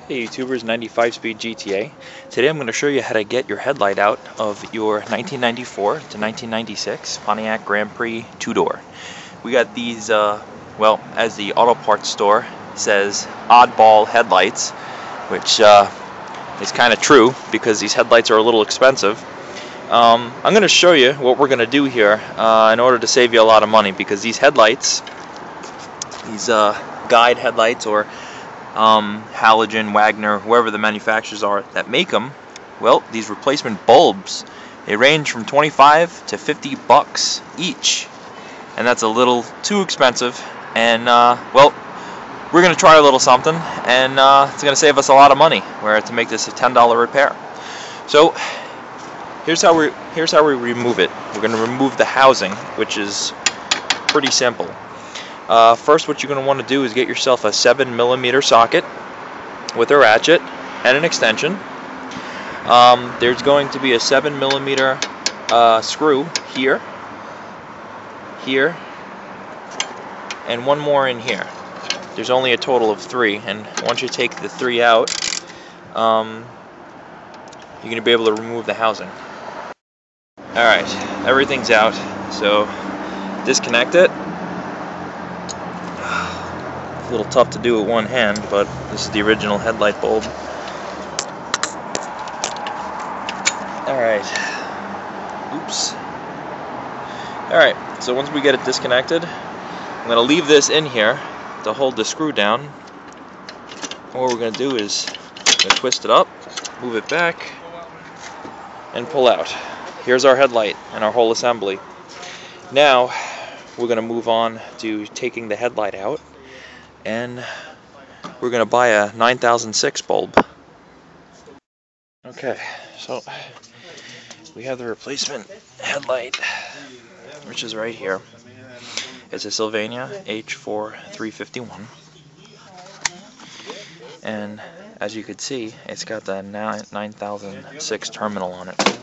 Hey YouTubers, 95 speed GTA. Today I'm going to show you how to get your headlight out of your 1994 to 1996 Pontiac Grand Prix two-door. We got these, well, as the auto parts store says, oddball headlights, which is kind of true because these headlights are a little expensive. I'm going to show you what we're going to do here in order to save you a lot of money, because these headlights, these guide headlights, or Halogen, Wagner, whoever the manufacturers are that make them, well, these replacement bulbs, they range from 25 to 50 bucks each, and that's a little too expensive. And well, we're going to try a little something, and it's going to save us a lot of money. We're to make this a $10 repair. So here's how we remove it. We're going to remove the housing, which is pretty simple. First, what you're going to want to do is get yourself a 7mm socket with a ratchet and an extension. There's going to be a 7mm screw here, here, and one more in here. There's only a total of 3, and once you take the 3 out, you're going to be able to remove the housing. Alright, everything's out, so disconnect it. A little tough to do with one hand, but this is the original headlight bulb. Alright. Oops. Alright, so once we get it disconnected, I'm going to leave this in here to hold the screw down. And what we're going to do is twist it up, move it back, and pull out. Here's our headlight and our whole assembly. Now, we're going to move on to taking the headlight out, and we're going to buy a 9006 bulb. Okay, so we have the replacement headlight, which is right here. It's a Sylvania H4 351, and as you can see, it's got the 9006 terminal on it.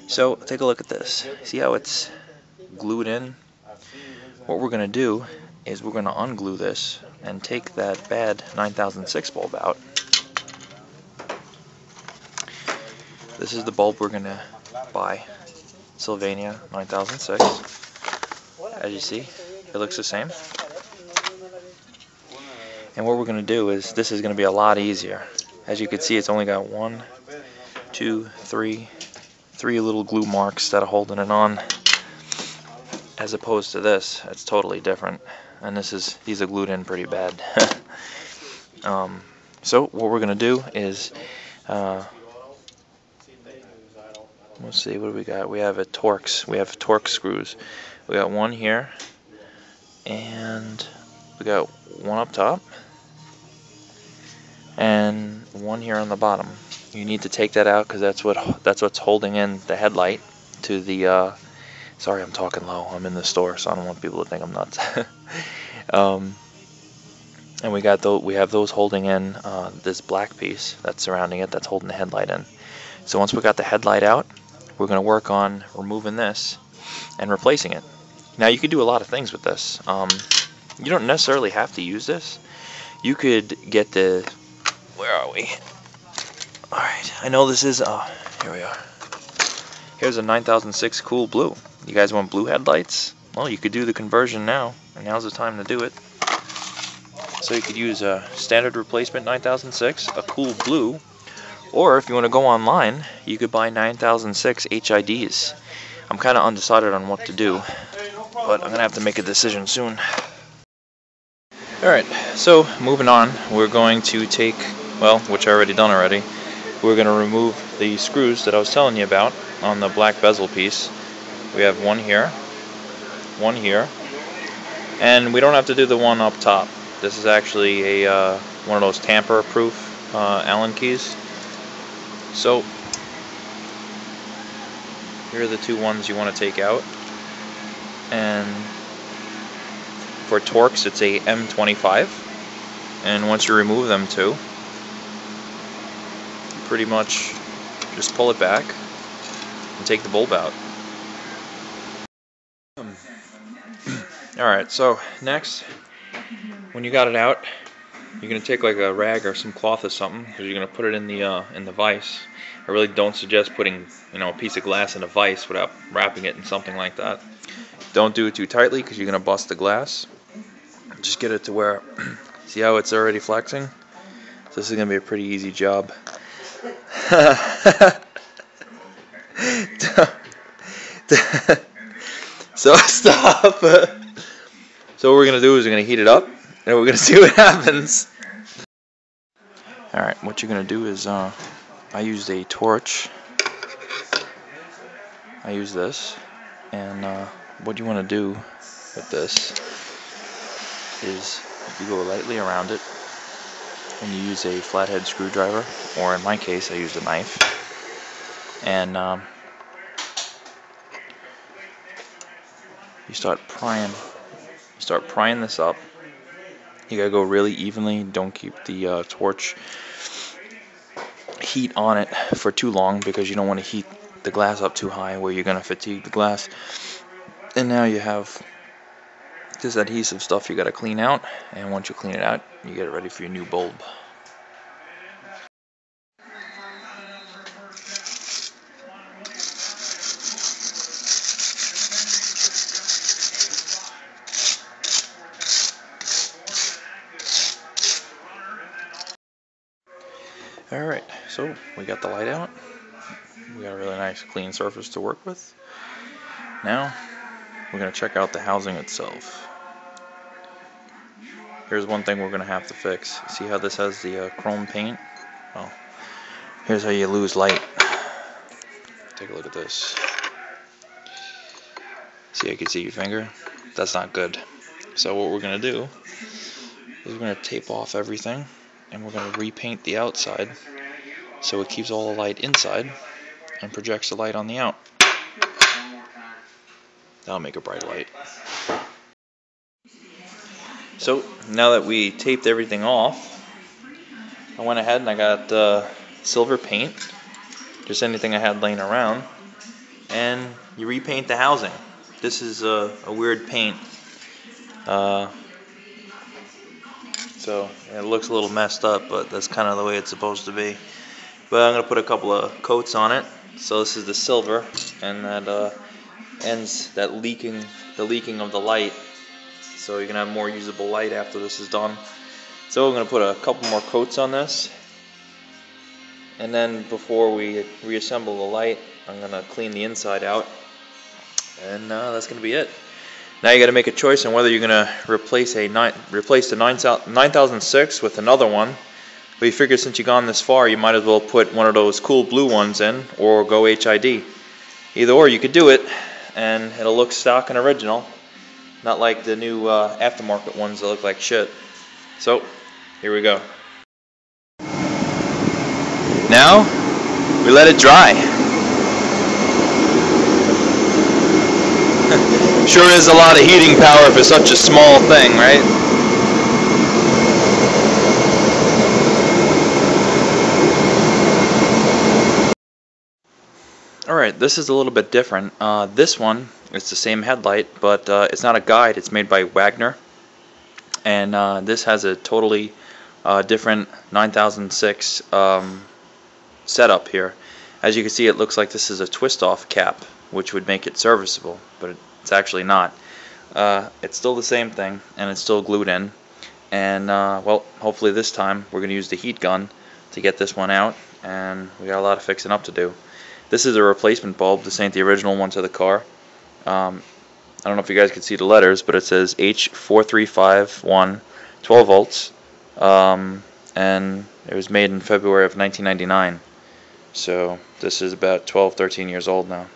So take a look at this. See how it's glued in? What we're going to do is we're going to unglue this and take that bad 9006 bulb out. This is the bulb we're going to buy, Sylvania 9006. As you see, it looks the same. And what we're going to do is, this is going to be a lot easier. As you can see, it's only got 1, 2, 3 little glue marks that are holding it on, as opposed to this. It's totally different, and these are glued in pretty bad. So what we're gonna do is, let's see, what do we got? We have Torx screws. We got one here, and we got one up top, and one here on the bottom. You need to take that out because that's what's holding in the headlight to the. Sorry, I'm talking low. I'm in the store, so I don't want people to think I'm nuts. And we have those holding in this black piece that's surrounding it, that's holding the headlight in. So once we got the headlight out, we're going to work on removing this and replacing it. Now you could do a lot of things with this. You don't necessarily have to use this. You could get the. Where are we? All right. I know this is. Here we are. Here's a 9006 cool blue. You guys want blue headlights? Well, you could do the conversion now, and now's the time to do it. So you could use a standard replacement 9006, a cool blue, or if you want to go online, you could buy 9006 H.I.Ds. I'm kind of undecided on what to do, but I'm going to have to make a decision soon. Alright, so moving on, we're going to take, well, which I already done already, we're going to remove the screws that I was telling you about on the black bezel piece. We have one here, and we don't have to do the one up top. This is actually a one of those tamper-proof Allen keys. So here are the 2 ones you want to take out, and for Torx it's a M25, and once you remove them too, you pretty much just pull it back and take the bulb out. Alright, so next, when you got it out, you're gonna take like a rag or some cloth or something, because you're gonna put it in the vise. I really don't suggest putting, you know, a piece of glass in a vise without wrapping it in something like that. Don't do it too tightly because you're gonna bust the glass. Just get it to where, see how it's already flexing? So this is gonna be a pretty easy job. So stop. So what we're gonna do is we're gonna heat it up, and we're gonna see what happens. All right, what you're gonna do is I used a torch. I use this, and what you want to do with this is you go lightly around it, and you use a flathead screwdriver, or in my case, I used a knife, and you start prying this up. You gotta go really evenly. Don't keep the torch heat on it for too long, because you don't want to heat the glass up too high where you're gonna fatigue the glass. And now you have this adhesive stuff you gotta clean out, and once you clean it out, you get it ready for your new bulb. Alright, so we got the light out. We got a really nice clean surface to work with. Now, we're going to check out the housing itself. Here's one thing we're going to have to fix. See how this has the chrome paint? Well, here's how you lose light. Take a look at this. See, I can see your finger? That's not good. So what we're going to do is we're going to tape off everything, and we're going to repaint the outside so it keeps all the light inside and projects the light on the out. That'll make a bright light. So now that we taped everything off, I went ahead and I got silver paint, just anything I had laying around, and you repaint the housing. This is a weird paint, so it looks a little messed up, but that's kind of the way it's supposed to be. But I'm going to put a couple of coats on it. So this is the silver, and that ends the leaking of the light, so you can have more usable light after this is done. So we're going to put a couple more coats on this, and then before we reassemble the light, I'm going to clean the inside out, and that's going to be it. Now you got to make a choice on whether you're going to replace the 9006 with another one. But you figure since you've gone this far, you might as well put one of those cool blue ones in, or go H.I.D. Either or, you could do it, and it'll look stock and original, not like the new aftermarket ones that look like shit. So, here we go. Now, we let it dry. Sure is a lot of heating power for such a small thing, right? Alright, this is a little bit different. This one, it's the same headlight, but it's not a guide. It's made by Wagner, and this has a totally different 9006 setup here. As you can see, it looks like this is a twist-off cap, which would make it serviceable, but it's actually not. It's still the same thing, and it's still glued in. And well, hopefully this time we're going to use the heat gun to get this one out, and we got a lot of fixing up to do. This is a replacement bulb. This ain't the original one to the car. I don't know if you guys can see the letters, but it says H4351 12 volts, and it was made in February of 1999. So this is about 12-13 years old now.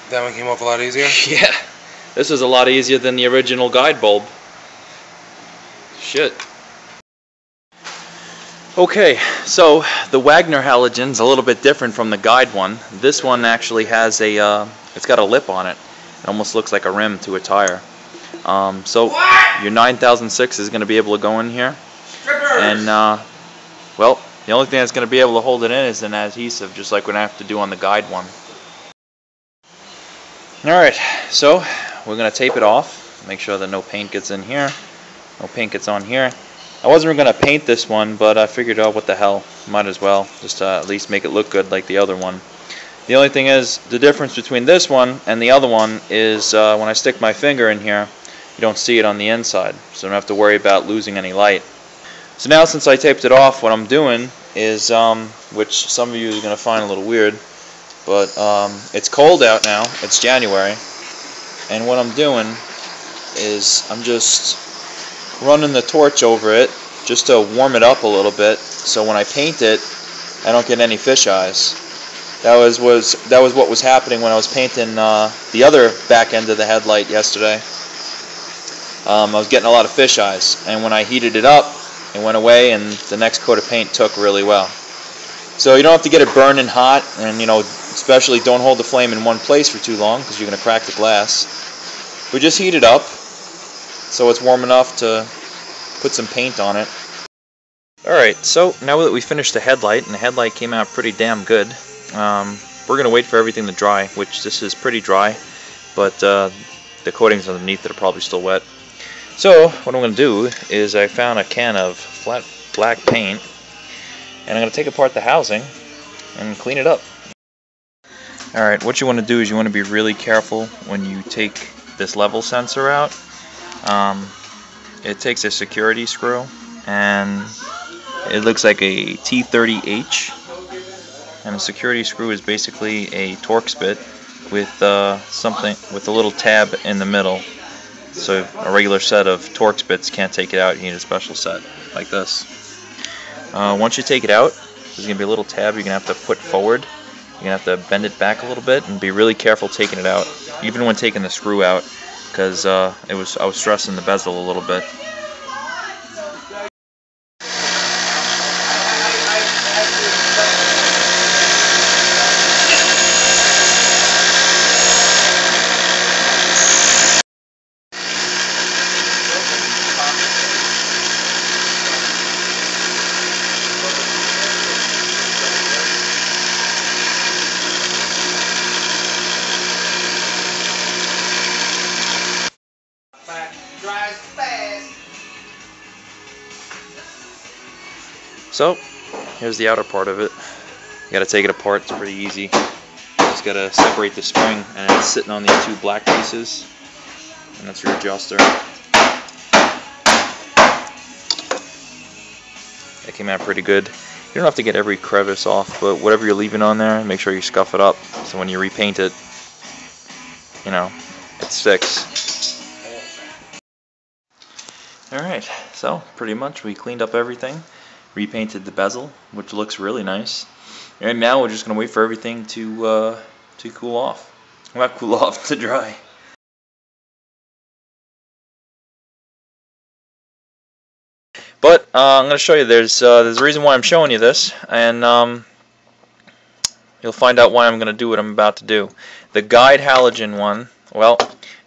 That one came off a lot easier? Yeah, this was a lot easier than the original guide bulb. Shit. Okay, so the Wagner halogen's a little bit different from the guide one. This one actually has a, it's got a lip on it. It almost looks like a rim to a tire. So your 9006 is going to be able to go in here, and well, the only thing that's going to be able to hold it in is an adhesive, just like we're going to have to do on the guide one. Alright, so we're going to tape it off, make sure that no paint gets in here, no paint gets on here. I wasn't going to paint this one, but I figured, oh, what the hell, might as well, just to at least make it look good like the other one. The only thing is, the difference between this one and the other one is when I stick my finger in here, you don't see it on the inside, so I don't have to worry about losing any light. So now, since I taped it off, what I'm doing is, which some of you are going to find a little weird, but it's cold out now, it's January, and what I'm doing is I'm just running the torch over it just to warm it up a little bit, so when I paint it, I don't get any fish eyes. That was what was happening when I was painting the other back end of the headlight yesterday. I was getting a lot of fish eyes, and when I heated it up, it went away, and the next coat of paint took really well. So you don't have to get it burning hot, and especially don't hold the flame in one place for too long, because you're going to crack the glass. But just heat it up so it's warm enough to put some paint on it. Alright, so now that we finished the headlight, and the headlight came out pretty damn good, we're going to wait for everything to dry, which this is pretty dry, but the coatings underneath it are probably still wet. So what I'm going to do is I found a can of flat black paint, and I'm going to take apart the housing and clean it up. Alright, what you want to do is you want to be really careful when you take this level sensor out. It takes a security screw, and it looks like a T30H, and a security screw is basically a torque spit with a little tab in the middle, so a regular set of torque spits can't take it out. You need a special set like this. Once you take it out, there's going to be a little tab you're going to have to put forward. You're going to have to bend it back a little bit and be really careful taking it out, even when taking the screw out, because I was stressing the bezel a little bit. So, here's the outer part of it. You gotta take it apart, it's pretty easy. Just gotta separate the spring, and it's sitting on these two black pieces, and that's your adjuster. That came out pretty good. You don't have to get every crevice off, but whatever you're leaving on there, make sure you scuff it up, so when you repaint it, it sticks. Alright, so pretty much we cleaned up everything. Repainted the bezel, which looks really nice, and now we're just going to wait for everything to cool off. Well, not cool off, to dry. But I'm going to show you. There's a reason why I'm showing you this, and you'll find out why I'm going to do what I'm about to do. The guide halogen one, well,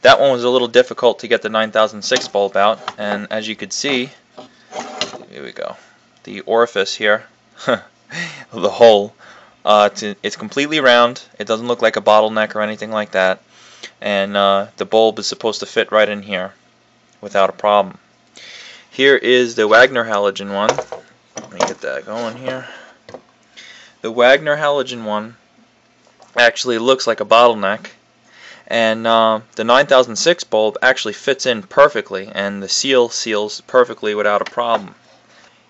that one was a little difficult to get the 9006 bulb out, and as you could see, here we go. The orifice here, the hole, it's completely round. It doesn't look like a bottleneck or anything like that, and the bulb is supposed to fit right in here without a problem. Here is the Wagner halogen one. Let me get that going here. The Wagner halogen one actually looks like a bottleneck, and the 9006 bulb actually fits in perfectly, and the seal seals perfectly without a problem.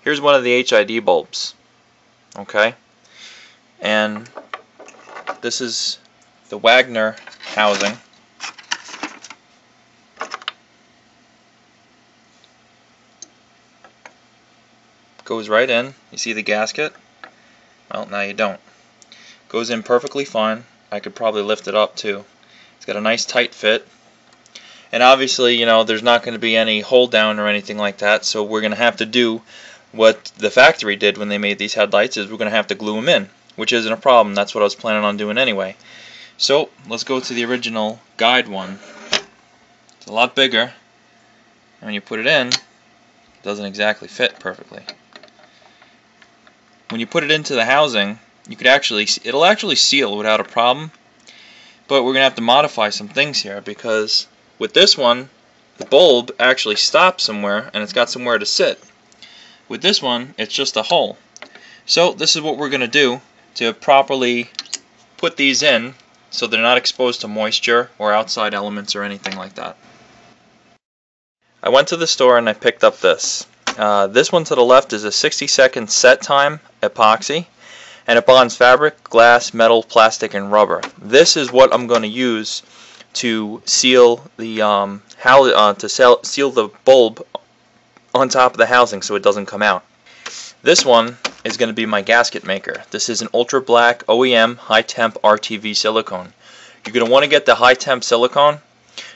Here's one of the H.I.D bulbs, okay, and this is the Wagner housing. Goes right in. You see the gasket? Well, now you don't. Goes in perfectly fine. I could probably lift it up too. It's got a nice tight fit. And obviously, there's not going to be any hold down or anything like that, so we're going to have to do what the factory did when they made these headlights, is we're going to have to glue them in, which isn't a problem. That's what I was planning on doing anyway. So let's go to the original guide one. It's a lot bigger, and when you put it in, it doesn't exactly fit perfectly. When you put it into the housing, it'll actually seal without a problem, but we're gonna have to modify some things here, because with this one, the bulb actually stops somewhere and it's got somewhere to sit. With this one, it's just a hole. So this is what we're gonna do to properly put these in so they're not exposed to moisture or outside elements or anything like that. I went to the store and I picked up this. This one to the left is a 60-second set time epoxy, and it bonds fabric, glass, metal, plastic, and rubber. This is what I'm going to use to seal the seal the bulb on top of the housing so it doesn't come out. This one is going to be my gasket maker. This is an ultra black OEM high temp RTV silicone. You're going to want to get the high temp silicone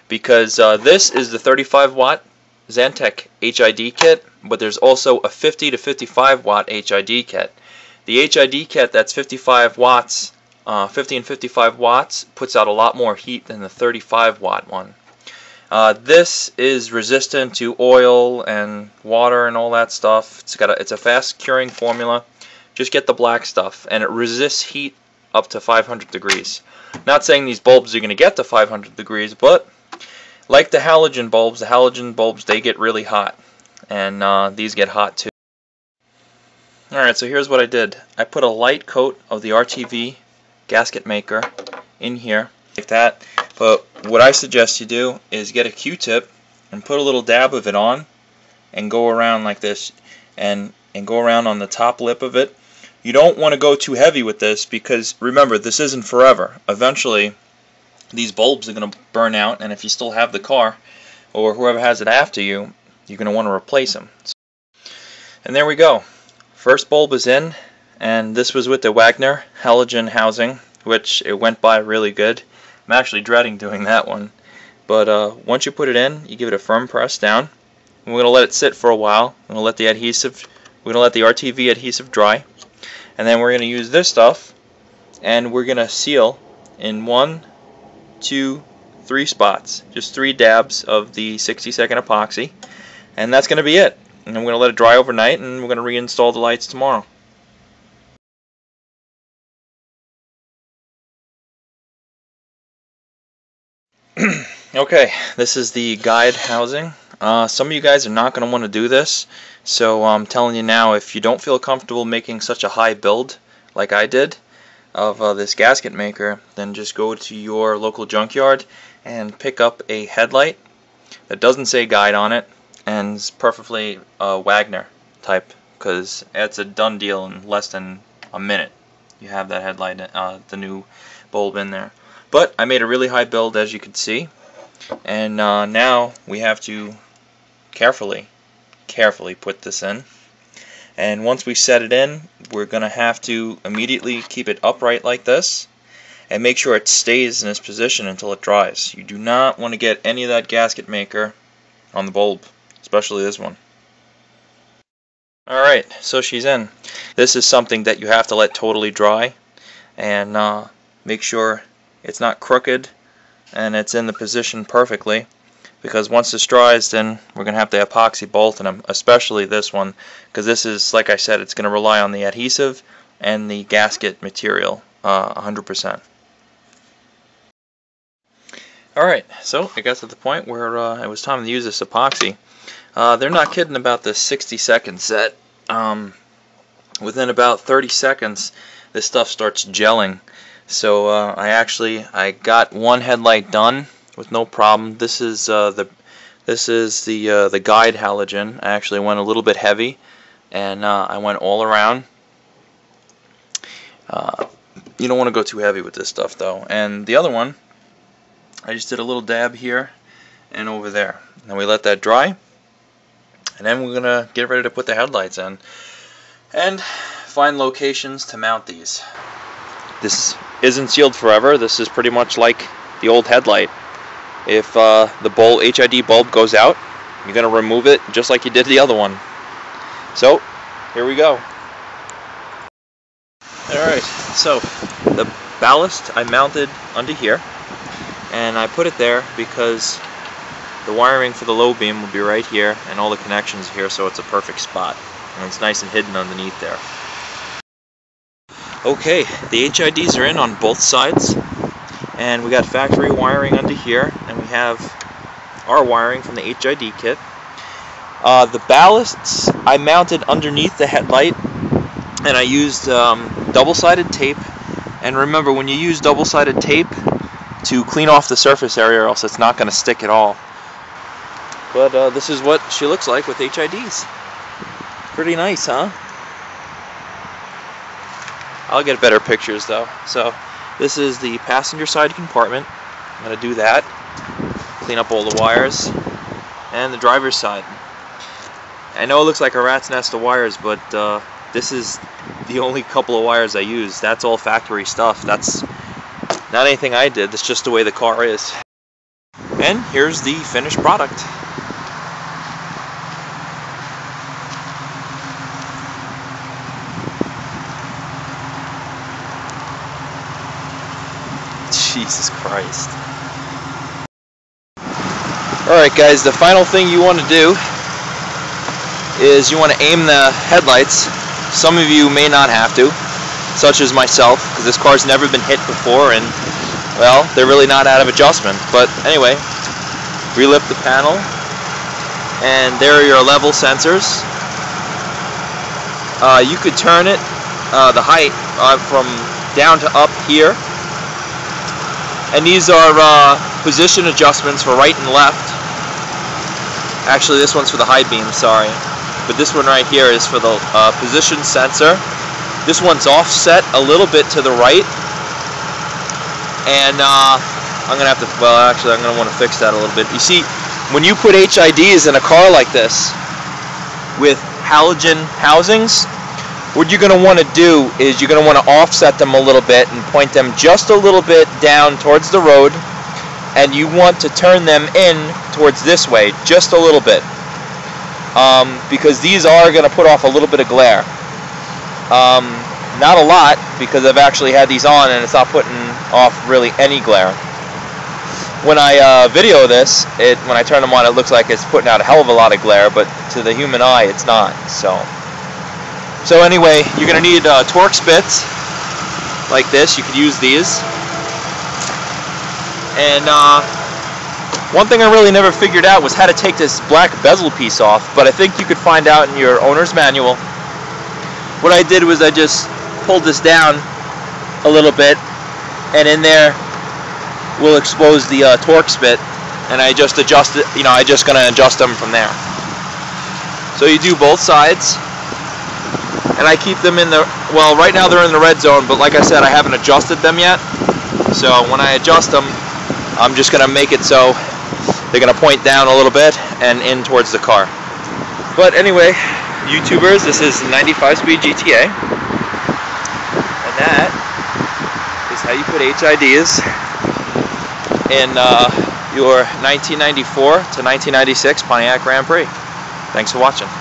because this is the 35 watt Zantec H.I.D kit, but there's also a 50 to 55 watt H.I.D kit. The H.I.D kit that's 55 watts, 50 and 55 watts, puts out a lot more heat than the 35 watt one. This is resistant to oil and water and all that stuff. It's a fast curing formula. Just get the black stuff, and it resists heat up to 500 degrees. Not saying these bulbs are going to get to 500 degrees, but like the halogen bulbs, they get really hot, and these get hot too. Alright, so here's what I did. I put a light coat of the RTV gasket maker in here, like that. But what I suggest you do is get a Q-tip and put a little dab of it on and go around like this, and go around on the top lip of it. You don't want to go too heavy with this because, remember, this isn't forever. Eventually these bulbs are going to burn out, and if you still have the car or whoever has it after you, you're going to want to replace them. And there we go. First bulb is in, and this was with the Wagner halogen housing, which it went by really good. I'm actually dreading doing that one. But once you put it in, you give it a firm press down. And we're going to let it sit for a while. We're going to let the RTV adhesive dry. And then we're going to use this stuff, and we're going to seal in 1, 2, 3 spots. Just 3 dabs of the 60-second epoxy. And that's going to be it. And I'm going to let it dry overnight, and we're going to reinstall the lights tomorrow. Okay, this is the guide housing. Some of you guys are not going to want to do this, so I'm telling you now, if you don't feel comfortable making such a high build like I did of this gasket maker, then just go to your local junkyard and pick up a headlight that doesn't say guide on it and is perfectly Wagner type, because it's a done deal in less than a minute. You have that headlight, the new bulb in there. But I made a really high build, as you can see, and now we have to carefully put this in. And once we set it in, we're going to have to immediately keep it upright like this and make sure it stays in this position until it dries. You do not want to get any of that gasket maker on the bulb, especially this one. Alright, so she's in. This is something that you have to let totally dry, and make sure it's not crooked and it's in the position perfectly, because once this dries, then we're going to have to epoxy both of them, especially this one, because this is, like I said, it's going to rely on the adhesive and the gasket material 100%. Alright, so I got to the point where it was time to use this epoxy. They're not kidding about this 60-second set. Within about 30 seconds, this stuff starts gelling. So I got one headlight done with no problem. This is the guide halogen. I actually went a little bit heavy, and I went all around. You don't want to go too heavy with this stuff though. And the other one, I just did a little dab here and over there. Now we let that dry, and then we're gonna get ready to put the headlights in and find locations to mount these. This isn't sealed forever. This is pretty much like the old headlight. If the H.I.D bulb goes out, you're going to remove it just like you did the other one. So, here we go. Alright, so the ballast I mounted under here, and I put it there because The wiring for the low beam will be right here, and all the connections here, so it's a perfect spot. And it's nice and hidden underneath there. Okay, the H.I.Ds are in on both sides, and we got factory wiring under here, and we have our wiring from the H.I.D kit. The ballasts I mounted underneath the headlight, and I used double-sided tape. And remember, when you use double-sided tape, to clean off the surface area, or else it's not going to stick at all. But this is what she looks like with H.I.Ds. Pretty nice, huh? I'll get better pictures though. So this is the passenger side compartment. I'm going to do that. Clean up all the wires. And the driver's side. I know it looks like a rat's nest of wires, but this is the only couple of wires I use. That's all factory stuff. That's not anything I did. That's just the way the car is. And here's the finished product. Jesus Christ. Alright guys, the final thing you want to do is you want to aim the headlights. Some of you may not have to, such as myself, because this car's never been hit before, and well, they're really not out of adjustment. But anyway, relift the panel, and there are your level sensors. You could turn it, the height, from down to up here. And these are position adjustments for right and left. Actually, this one's for the high beam, sorry. But this one right here is for the position sensor. This one's offset a little bit to the right. And I'm going to have to, well, actually, I'm going to want to fix that a little bit. You see, when you put HIDs in a car like this with halogen housings, what you're going to want to do is you're going to want to offset them a little bit and point them just a little bit down towards the road, and you want to turn them in towards this way just a little bit, because these are going to put off a little bit of glare. Not a lot, because I've actually had these on and it's not putting off really any glare. When I video this, when I turn them on, it looks like it's putting out a hell of a lot of glare, but to the human eye it's not. So anyway, you're going to need torque spits like this. You could use these. And one thing I really never figured out was how to take this black bezel piece off, but I think you could find out in your owner's manual. What I did was I just pulled this down a little bit, and in there will expose the torque spit, and I just adjust it, I'm just going to adjust them from there. So you do both sides. And I keep them in the, well, right now they're in the red zone, but like I said, I haven't adjusted them yet. So when I adjust them, I'm just going to make it so they're going to point down a little bit and in towards the car. But anyway, YouTubers, this is 95-speed GTA. And that is how you put HIDs in your 1994 to 1996 Pontiac Grand Prix. Thanks for watching.